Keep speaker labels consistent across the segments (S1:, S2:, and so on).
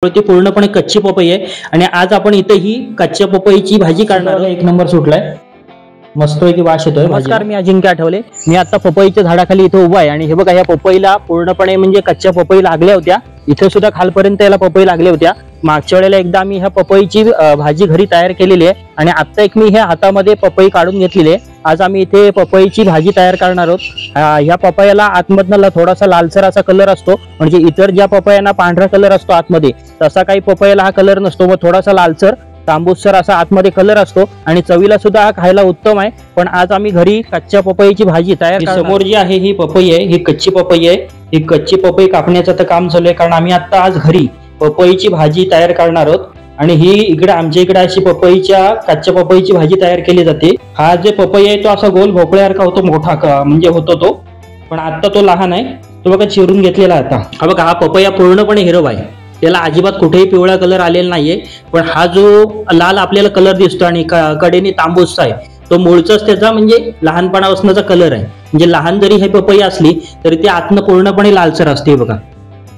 S1: ती पूर्णपणे कच्ची पपई आहे आणि आज आपण इथे ही कच्च्या पपईची भाजी काढणार. एक नंबर सुटलाय, मस्त आहे की वास येतोय. नमस्कार, मी अजिंक्य आठवले. मी आता पपईच्या झाडाखाली इथे उभा आहे आणि हे बघा, या पपईला पूर्णपणे म्हणजे कच्च्या पपई लागल्या होत्या. इथे सुद्धा खालपर्यंत याला पपई लागल्या होत्या. मागच्या वेळेला एकदा मी ह्या पपईची भाजी घरी तयार केलेली आहे आणि आता एक मी ह्या हातामध्ये पपई काढून घेतलेली आहे. आज आम्ही इथे पपईची भाजी तयार करणार आहोत. ह्या पपईला आतमधनं थोडासा लालसर असा कलर असतो, म्हणजे इतर ज्या पपयांना पांढरा कलर असतो आतमध्ये, तसा काही पपईला हा कलर नसतो. मग थोडासा लालसर तांबूसर असा आतमध्ये कलर असतो आणि चवीला सुद्धा हा खायला उत्तम आहे. पण आज आम्ही घरी कच्च्या पपईची भाजी तयार करणार. समोर जी आहे ही पपई आहे, ही कच्ची पपई आहे. ही कच्ची पपई कापण्याचं तर काम चालू आहे, कारण आम्ही आता आज घरी पपईची भाजी तयार करणार आहोत. आणि ही इकडे आमच्या इकडे अशी कच्च्या पपईची भाजी तयार केली जाते. हा जे पपई आहे तो असा गोल भोपळ्यासारखा होतो, मोठा म्हणजे होतो तो, पण आता तो लहान आहे. तो बघा चिरून घेतलेला आता. हा बघा, हा पपया पूर्णपणे हिरवा आहे, त्याला अजिबात कुठेही पिवळा कलर आलेला नाहीये. पण हा जो लाल आपल्याला कलर दिसतो आणि कडेने तांबूसचा आहे, तो मूळचाच त्याचा म्हणजे लहानपणापासूनचा कलर आहे. म्हणजे लहान जरी हे पपई असली तरी ती आतनं पूर्णपणे लालसर असते बघा,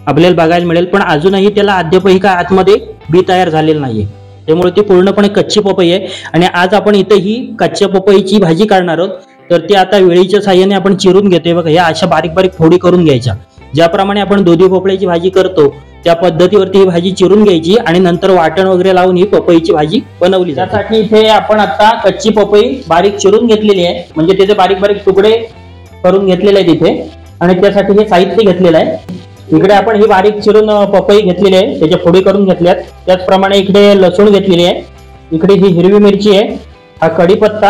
S1: आपल्याला बघायला मिळेल. पण अजूनही त्याला अद्यापही काय आतमध्ये बी तयार झालेलं नाहीये, त्यामुळे ती पूर्णपणे कच्ची पपई आहे. आणि आज आपण इथे ही कच्च्या पपईची भाजी करणार आहोत. तर ती आता वेळीच्या साह्याने आपण चिरून घेतोय बघा. या अशा बारीक बारीक फोडी करून घ्यायच्या. ज्याप्रमाणे आपण दुधी भोपळ्याची भाजी करतो त्या पद्धतीवरती ही भाजी चिरून घ्यायची आणि नंतर वाटण वगैरे लावून ही पपईची भाजी बनवली. त्यासाठी इथे आपण आता कच्ची पपई बारीक चिरून घेतलेली आहे, म्हणजे त्याचे बारीक बारीक तुकडे करून घेतलेले आहेत इथे. आणि त्यासाठी हे साहित्य घेतलेलं आहे. इकडे आपण ही बारीक चिरून पपई घेतलेली आहे, त्याच्या फोडी करून घेतल्यात. त्याचप्रमाणे इकडे लसूण घेतलेली आहे, इकडे ही हिरवी मिरची आहे, हा कढीपत्ता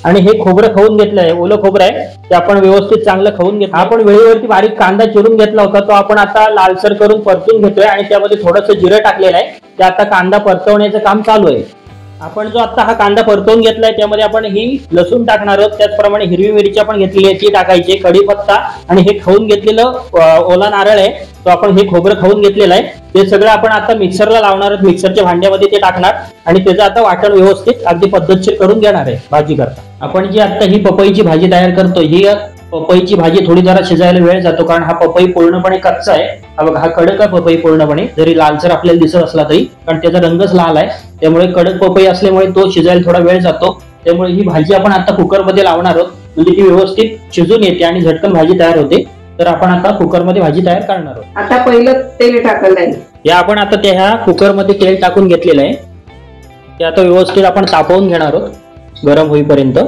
S1: आणि हे खोबरं खाऊन घेतलं आहे, ओलं खोबरं आहे, ते आपण व्यवस्थित चांगलं खाऊन घेतलं. आपण वेळेवरती बारीक कांदा चिरून घेतला होता, तो आपण आता लालसर करून परतून घेतोय आणि त्यामध्ये थोडंसं जिरं टाकलेलं आहे. ते आता कांदा परतवण्याचं काम चालू आहे. आपण जो आता हा कांदा परतवून घेतलाय त्यामध्ये आपण ही लसूण टाकणार आहोत. त्याचप्रमाणे हिरवी मिरची आपण घेतलेली आहे ती टाकायची, कढीपत्ता आणि हे खाऊन घेतलेलं ओला नारळ आहे, तो आपण हे खोबरं खाऊन घेतलेलं आहे, ते सगळं आपण आता मिक्सरला लावणार आहोत. मिक्सरच्या भांड्यामध्ये ते टाकणार आणि त्याचं आता वाटण व्यवस्थित अगदी पद्धतशीर करून घेणार आहे भाजी करता. आपण जी आता ही पपईची भाजी तयार करतो, ही पपईची भाजी थोडी जरा शिजायला वेळ जातो, कारण हा पपई पूर्णपणे कच्चा आहे. हा बघा, हा कडक आहे पपई पूर्णपणे, जरी लालसर आपल्याला दिसत असला तरी, कारण त्याचा रंगच लाल आहे. त्यामुळे कडक पपई असल्यामुळे तो शिजायला थोडा वेळ जातो. त्यामुळे ही भाजी आपण आता कुकरमध्ये लावणार आहोत, म्हणजे ती व्यवस्थित शिजून येते आणि झटकन भाजी तयार होते. तर आपण आता कुकरमध्ये भाजी तयार करणार आहोत.
S2: आता पहिलं तेल टाकलं आहे,
S1: या आपण आता त्या ह्या कुकरमध्ये तेल टाकून घेतलेलं आहे. ते आता व्यवस्थित आपण तापवून घेणार आहोत गरम होईपर्यंत.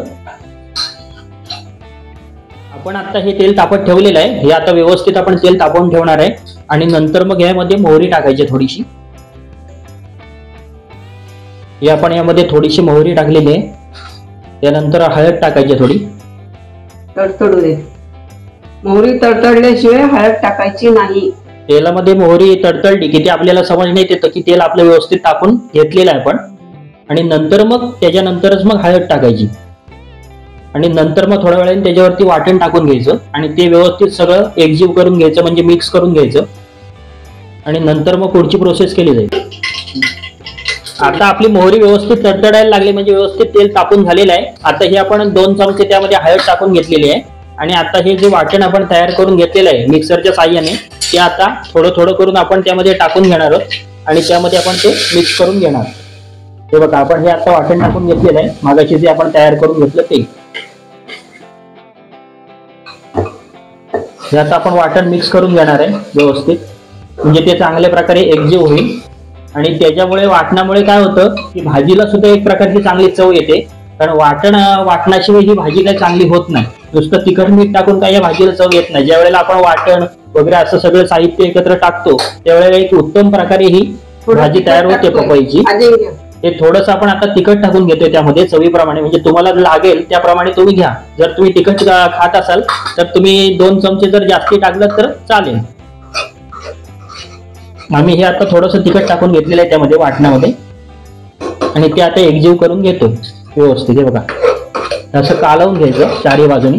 S1: आपण आता हे तेल तापत ठेवलेलं आहे, हे आता व्यवस्थित आपण तेल तापवून ठेवणार आहे. आणि नंतर मग यामध्ये मोहरी टाकायची थोडीशी. हे आपण यामध्ये थोडीशी मोहरी टाकलेली आहे. त्यानंतर हळद टाकायची थोडी,
S2: तडतडू दे. मोहरी तडतडल्याशिवाय हळद टाकायची नाही.
S1: तेलामध्ये मोहरी तडतडली की ते आपल्याला समजण्यात येतं की तेल आपलं व्यवस्थित टाकून घेतलेलं आहे आपण. आणि नंतर मग त्याच्यानंतरच मग हळद टाकायची आणि नंतर मग थोड्या वेळाने त्याच्यावरती वाटण टाकून घ्यायचं आणि ते व्यवस्थित सगळं एकजीव करून घ्यायचं, म्हणजे मिक्स करून घ्यायचं. आणि नंतर मग पुढची प्रोसेस केली जाईल. आता आपली मोहरी व्यवस्थित तडतडायला लागली, म्हणजे व्यवस्थित तेल तापून झालेलं आहे. आता हे आपण 2 चमचे त्यामध्ये हळद टाकून घेतलेली आहे. आणि आता हे जे वाटण आपण तयार करून घेतलेलं आहे मिक्सरच्या साह्याने, ते आता थोडं थोडं करून आपण त्यामध्ये टाकून घेणार आहोत आणि त्यामध्ये आपण ते मिक्स करून घेणार. हे बघा, आपण हे आता वाटण टाकून घेतलेलं आहे, मागाशी जे आपण तयार करून घेतलं ते. हे आता आपण वाटण मिक्स करून घेणार आहे व्यवस्थित, म्हणजे ते चांगल्या प्रकारे एकजीव होईल. आणि त्याच्यामुळे वाटणामुळे काय होतं की भाजीला सुद्धा एक प्रकारची चांगली चव येते, कारण वाटणाशिवाय ही भाजी काही चांगली होत नाही. नुसतं तिखट मीठ टाकून काही या भाजीला चव येत नाही. ज्या वेळेला आपण वाटण वगैरे असं सगळं साहित्य एकत्र टाकतो त्यावेळेला एक उत्तम प्रकारे ही भाजी तयार होते पपईची. हे थोडंसं आपण आता तिखट टाकून घेतोय त्यामध्ये चवीप्रमाणे, म्हणजे तुम्हाला लागेल त्याप्रमाणे तुम्ही घ्या. जर तुम्ही तिखट खात असाल तर तुम्ही 2 चमचे जर जास्ती टाकलं तर चालेल. आम्ही हे आता थोडंसं तिखट टाकून घेतलेलं आहे त्यामध्ये वाटणामध्ये आणि ते आता एकजीव करून घेतो व्यवस्थित. हे बघा, असं कालवून घ्यायचं चारही बाजूनी.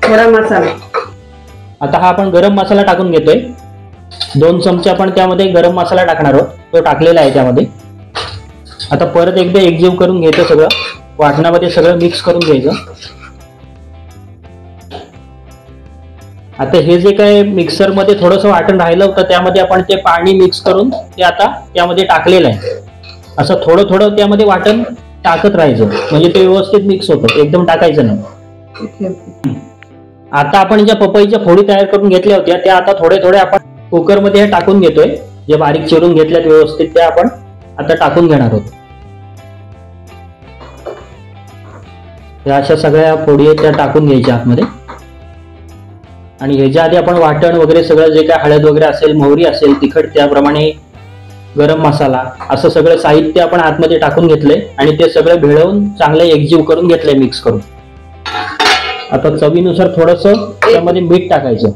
S2: गरम मसाला,
S1: आता हा आपण गरम मसाला टाकून घेतोय. 2 चमचे आपण त्यामध्ये गरम मसाला टाकणार आहोत, तो टाकलेला आहे त्यामध्ये. आता परत एकदा एकजीव करून घ्यायचं, सगळं वाटणामध्ये सगळं मिक्स करून घ्यायचं. आता हे जे काय मिक्सर मध्ये थोडंसं वाटण राहिलं होतं त्यामध्ये आपण ते पाणी मिक्स करून ते आता त्यामध्ये टाकलेलं आहे. असं थोडं थोडं त्यामध्ये वाटण टाकत राहायचं म्हणजे ते व्यवस्थित मिक्स होतं, एकदम टाकायचं नाही. आता आपण ज्या पपईच्या फोडी तयार करून घेतल्या होत्या त्या आता थोडे थोडे आपण कुकरमध्ये टाकून घेतोय. जे बारीक चिरून घेतल्यात व्यवस्थित त्या आपण आता टाकून घेणार आहोत. या अशा सगळ्या फोडी आहेत त्या टाकून घ्यायच्या आतमध्ये. आणि ह्याच्या आधी आपण वाटण वगैरे सगळं जे काय हळद वगैरे असेल, मोहरी असेल, तिखट, त्याप्रमाणे गरम मसाला, असं सगळं साहित्य आपण आतमध्ये टाकून घेतलंय आणि ते सगळं भेळवून चांगलं एकजीव करून घेतलंय मिक्स करून. आता चवीनुसार थोडंसं त्यामध्ये मीठ टाकायचं.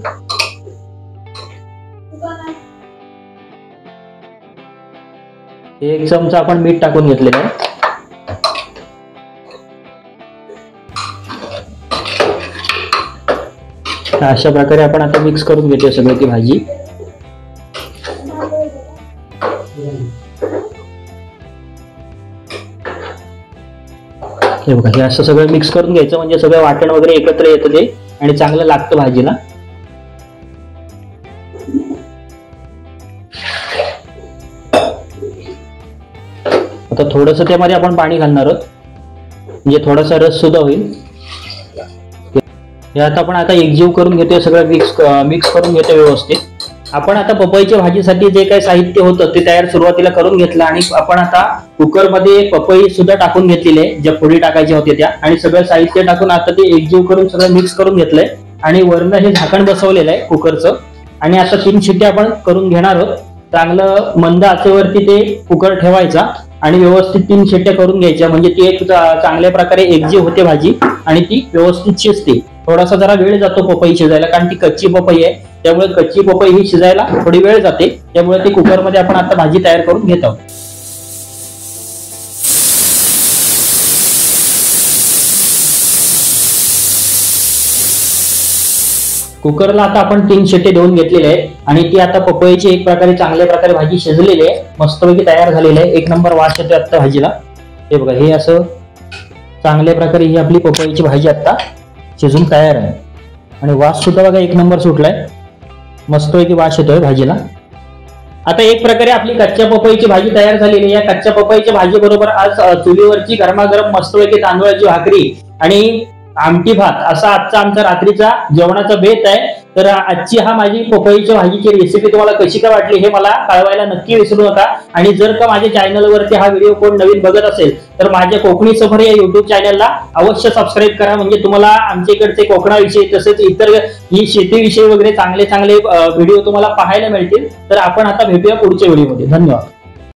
S1: एक चमचा आपण मीठ टाकून घेतलेलं आहे. अशा प्रकारे आपण आता मिक्स करून घेतोय सगळं ती भाजी. हे बघा, हे असं सगळं मिक्स करून घ्यायचं म्हणजे सगळं वाटण वगैरे एकत्र येतं ते आणि चांगलं लागतं भाजीला. आता थोडंसं त्यामध्ये आपण पाणी घालणार आहोत म्हणजे थोडासा रस सुद्धा होईल. यात आपण आता एकजीव करून घेतोय सगळं मिक्स करून घेतोय व्यवस्थित. आपण आता पपईच्या भाजीसाठी जे काही साहित्य होतं ते तयार सुरुवातीला करून घेतलं आणि आपण आता कुकरमध्ये पपई सुद्धा टाकून घेतलेली आहे, ज्या फोडी टाकायच्या होत्या त्या, आणि सगळं साहित्य टाकून आता ते एकजीव करून सगळं मिक्स करून घेतलंय आणि वरनं हे झाकण बसवलेलं आहे कुकरचं. आणि आता 3 शिट्ट्या आपण करून घेणार आहोत. चांगलं मंद आचेवरती ते कुकर ठेवायचा आणि व्यवस्थित 3 शिट्ट्या करून घ्यायच्या म्हणजे ती एक चांगल्या प्रकारे एकजीव होते भाजी आणि ती व्यवस्थित शिजते. थोडासा जरा वेळ जातो पपई शिजायला कारण ती कच्ची पपई आहे, त्यामुळे कच्ची पपई ही शिजायला थोडी वेळ जाते. त्यामुळे ती कुकरमध्ये आपण आता भाजी तयार करून घेत आहोत. कुकरला आता आपण 3 शिट्टे देऊन घेतलेले आहे आणि ती आता पपईची एक प्रकारे चांगल्या प्रकारे भाजी शिजलेली आहे, मस्तपैकी तयार झालेली आहे. एक नंबर वास येतोय आता भाजीला. हे बघा, हे असं चांगल्या प्रकारे ही आपली पपईची भाजी आता शिजून तयार आहे आणि वास सुद्धा बघा एक नंबर सुटलाय, मस्तपैकी वास येतोय भाजीला. आता एक प्रकारे आपली कच्च्या पपईची भाजी तयार झालेली आहे. या कच्च्या पपईच्या भाजी बरोबर आज चुलीवरची गरमागरम मस्तपैकी तांदूळाची भाकरी आणि आमटी भात असा आजचा आमचा रात्रीचा जेवणाचा बेत आहे. तर आजची हा माझी पपईच्या भाजीची रेसिपी तुम्हाला कशी काय वाटली हे मला कळवायला नक्की विसरू नका. आणि जर का माझ्या चॅनलवरती हा व्हिडिओ कोण नवीन बघत असेल तर माझ्या कोकणी सफर या युट्यूब चॅनलला अवश्य सबस्क्राईब करा म्हणजे तुम्हाला आमच्या इकडचे कोकणाविषयी तसेच इतर ही शेतीविषयी वगैरे चांगले चांगले व्हिडिओ तुम्हाला पाहायला मिळतील. तर आपण आता भेटूया पुढच्या व्हिडिओमध्ये. धन्यवाद.